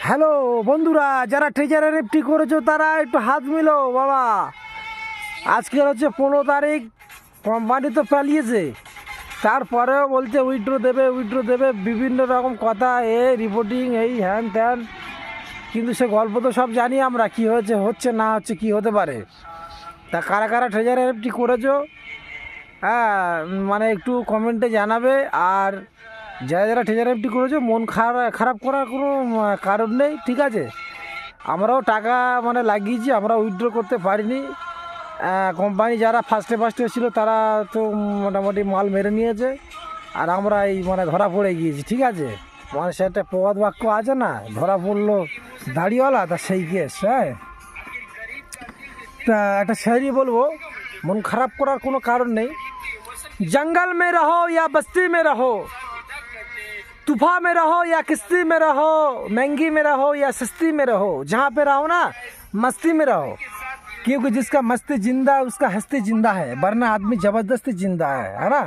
Hello বন্ধুরা, যারা treasurer FT করেছো তারা একটু হাত মিলো বাবা। আজকে হচ্ছে 15 তারিখ, কোম্পানি তো পালিয়েছে, তারপরেও বলছে উইথড্র দেবে বিভিন্ন রকম কথা, রিপোর্টিং এই হ্যান ত্যান। কিন্তু সে গল্প তো সব জানি আমরা, কি হয়েছে হচ্ছে না হচ্ছে কি হতে পারে। তা কারা কারা ট্রেজারার এফটি করেছো, হ্যাঁ মানে একটু কমেন্টে জানাবে। আর যারা যারা ট্রেজার এফটি করেছো মন খারাপ করার কোনো কারণ নেই, ঠিক আছে। আমরাও টাকা মানে লাগিয়েছি, আমরা উইথড্র করতে পারিনি। কোম্পানি যারা ফার্স্টে ছিল তারা তো মোটামুটি মাল মেরে নিয়েছে, আর আমরা এই মানে ধরা পড়ে গিয়েছি, ঠিক আছে। মানে সে একটা প্রবাদ বাক্য আছে না, ধরা পড়লো দাড়িওয়ালা, তা সেই কেস। হ্যাঁ, তা একটা শায়রি বলবো, মন খারাপ করার কোনো কারণ নেই। जंगल में रहो या बस्ती में रहो, तूफान में रहो या किश्ती में रहो, महंगी में रहो या सस्ती में रहो, जहाँ पे रहो ना मस्ती में रहो। क्योंकि जिसका मस्ती जिंदा है उसका हस्ती जिंदा है, वरना आदमी जबरदस्ती जिंदा है ना।